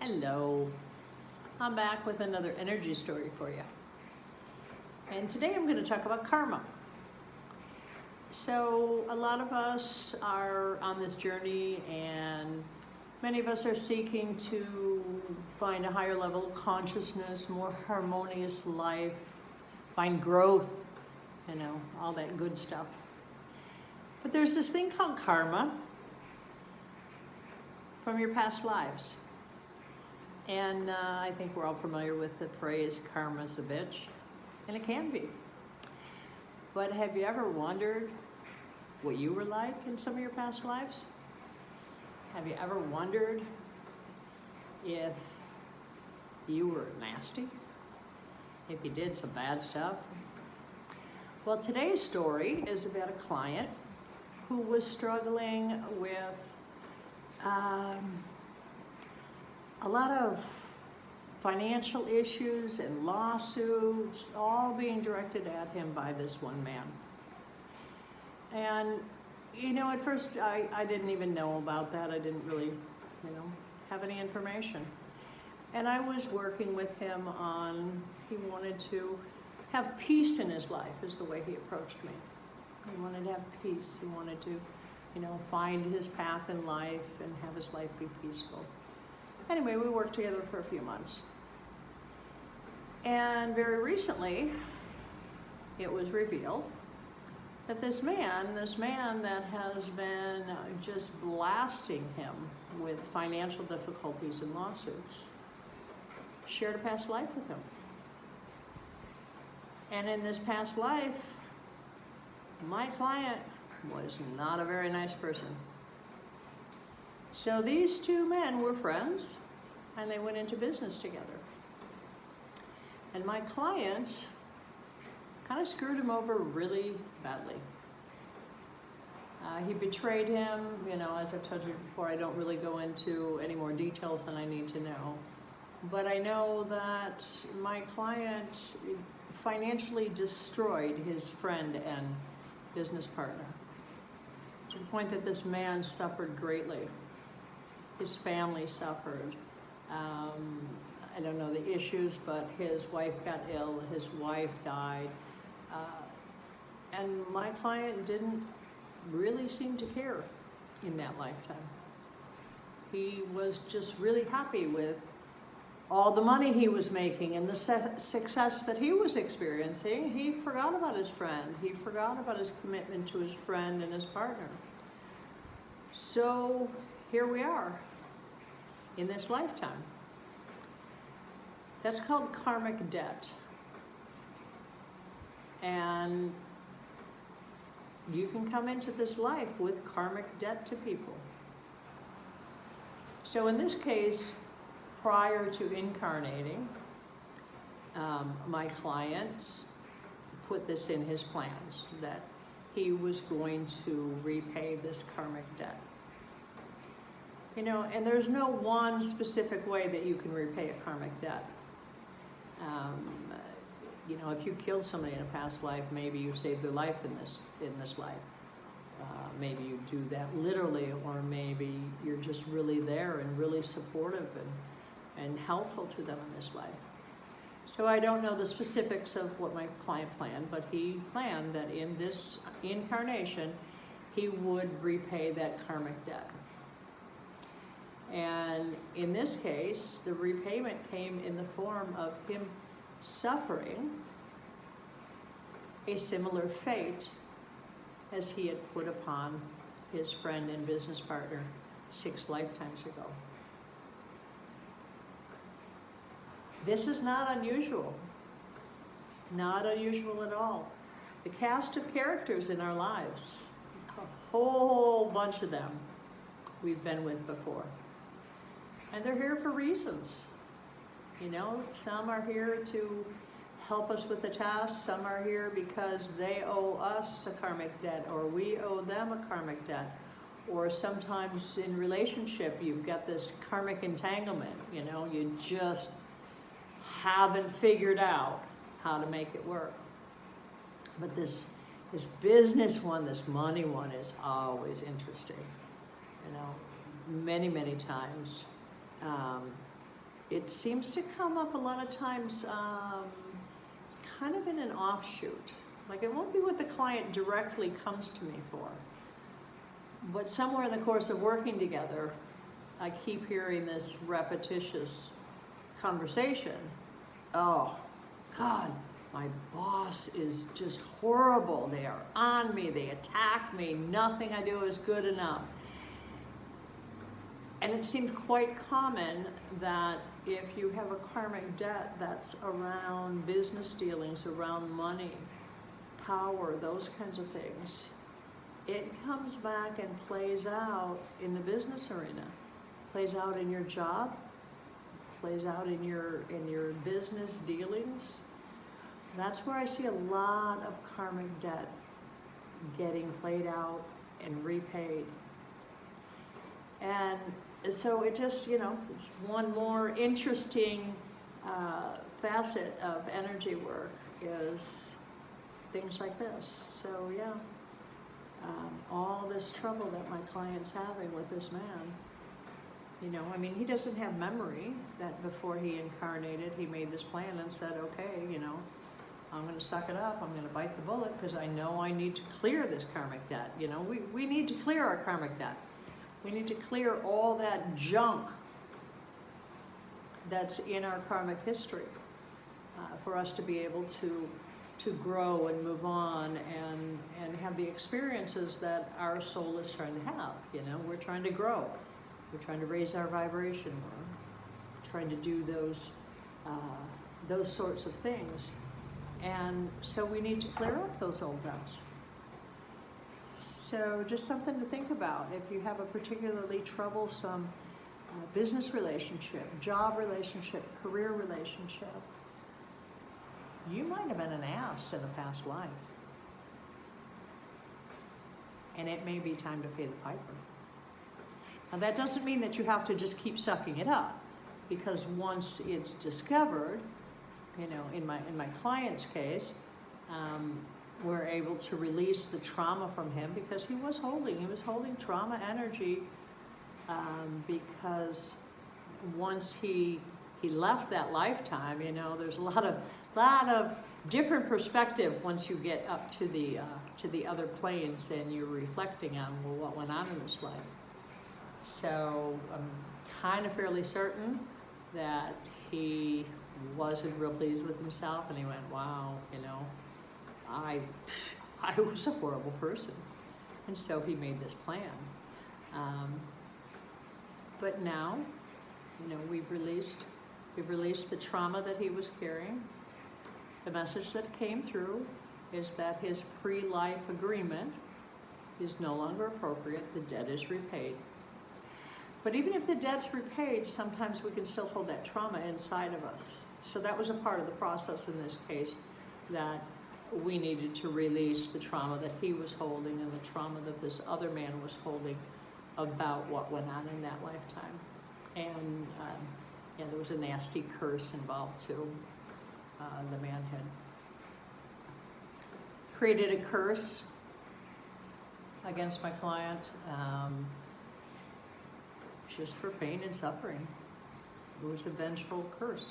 Hello, I'm back with another energy story for you. And today I'm going to talk about karma. So a lot of us are on this journey, and many of us are seeking to find a higher level of consciousness, more harmonious life, find growth, all that good stuff. But there's this thing called karma from your past lives. And I think we're all familiar with the phrase, karma's a bitch, and it can be. But have you ever wondered what you were like in some of your past lives? Have you ever wondered if you were nasty? If you did some bad stuff? Well, today's story is about a client who was struggling with a lot of financial issues and lawsuits, all being directed at him by this one man. And, at first I didn't even know about that. I didn't really, have any information. And I was working with him on, he wanted to have peace in his life, is the way he approached me. He wanted to have peace. He wanted to, find his path in life and have his life be peaceful. Anyway, we worked together for a few months. And very recently, it was revealed that this man that has been just blasting him with financial difficulties and lawsuits, shared a past life with him. And in this past life, my client was not a very nice person. So these two men were friends, and they went into business together. And my client kind of screwed him over really badly. He betrayed him. As I've told you before, I don't really go into any more details than I need to know. But I know that my client financially destroyed his friend and business partner, to the point that this man suffered greatly. His family suffered. I don't know the issues, but his wife got ill, his wife died. And my client didn't really seem to care in that lifetime. He was just really happy with all the money he was making and the success that he was experiencing. He forgot about his friend. He forgot about his commitment to his friend and his partner. So here we are in this lifetime. That's called karmic debt. And you can come into this life with karmic debt to people. So in this case, prior to incarnating, my client put this in his plans, that he was going to repay this karmic debt. And there's no one specific way that you can repay a karmic debt. If you killed somebody in a past life, maybe you saved their life in this life. Maybe you do that literally, or maybe you're just really there and really supportive and helpful to them in this life. So I don't know the specifics of what my client planned, but he planned that in this incarnation, he would repay that karmic debt. And in this case, the repayment came in the form of him suffering a similar fate as he had put upon his friend and business partner 6 lifetimes ago. This is not unusual. Not unusual at all. The cast of characters in our lives, a whole bunch of them we've been with before. And they're here for reasons. Some are here to help us with the task. Some are here because they owe us a karmic debt, or we owe them a karmic debt. Or sometimes in relationship, you've got this karmic entanglement. You just haven't figured out how to make it work. But this business one, this money one, is always interesting. Many, many times it seems to come up a lot of times kind of in an offshoot. Like it won't be what the client directly comes to me for. But somewhere in the course of working together, I keep hearing this repetitious conversation. Oh, God, my boss is just horrible. They are on me, they attack me, nothing I do is good enough. And it seems quite common that if you have a karmic debt that's around business dealings, around money, power, those kinds of things, it comes back and plays out in the business arena, plays out in your job, plays out in your business dealings. That's where I see a lot of karmic debt getting played out and repaid. And so it just, it's one more interesting facet of energy work is things like this. So yeah, all this trouble that my client's having with this man, he doesn't have memory that before he incarnated, he made this plan and said, okay, I'm going to suck it up, I'm going to bite the bullet because I know I need to clear this karmic debt. We need to clear our karmic debt. We need to clear all that junk that's in our karmic history for us to be able to grow and move on and have the experiences that our soul is trying to have. We're trying to grow. We're trying to raise our vibration. We're trying to do those sorts of things. And so we need to clear up those old debts. So just something to think about. If you have a particularly troublesome business relationship, job relationship, career relationship, you might have been an ass in a past life. And it may be time to pay the piper. Now that doesn't mean that you have to just keep sucking it up, because once it's discovered, in my client's case, we're able to release the trauma from him because he was holding trauma energy, because once he left that lifetime, there's a lot of different perspective once you get up to the other planes and you're reflecting on what went on in this life. So I'm kind of fairly certain that he wasn't real pleased with himself, and he went, wow, I was a horrible person. And so he made this plan. But now, we've released the trauma that he was carrying. The message that came through is that his pre-life agreement is no longer appropriate. The debt is repaid. But even if the debt's repaid, sometimes we can still hold that trauma inside of us. So that was a part of the process in this case, that we needed to release the trauma that he was holding and the trauma that this other man was holding about what went on in that lifetime. And there was a nasty curse involved too. The man had created a curse against my client, just for pain and suffering. It was a vengeful curse.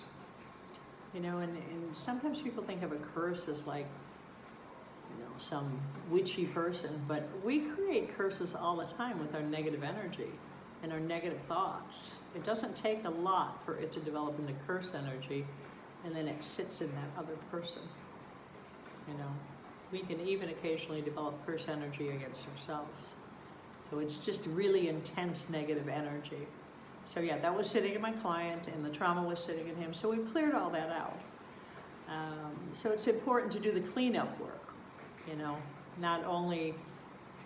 And sometimes people think of a curse as like, some witchy person, but we create curses all the time with our negative energy and our negative thoughts. It doesn't take a lot for it to develop into curse energy, and then it sits in that other person. We can even occasionally develop curse energy against ourselves. So it's just really intense negative energy. So yeah, that was sitting in my client, and the trauma was sitting in him. So we've cleared all that out. So it's important to do the cleanup work. Not only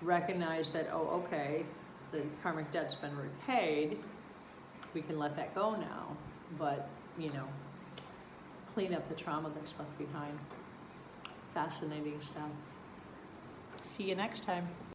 recognize that, oh, okay, the karmic debt's been repaid, we can let that go now, but, clean up the trauma that's left behind. Fascinating stuff. See you next time.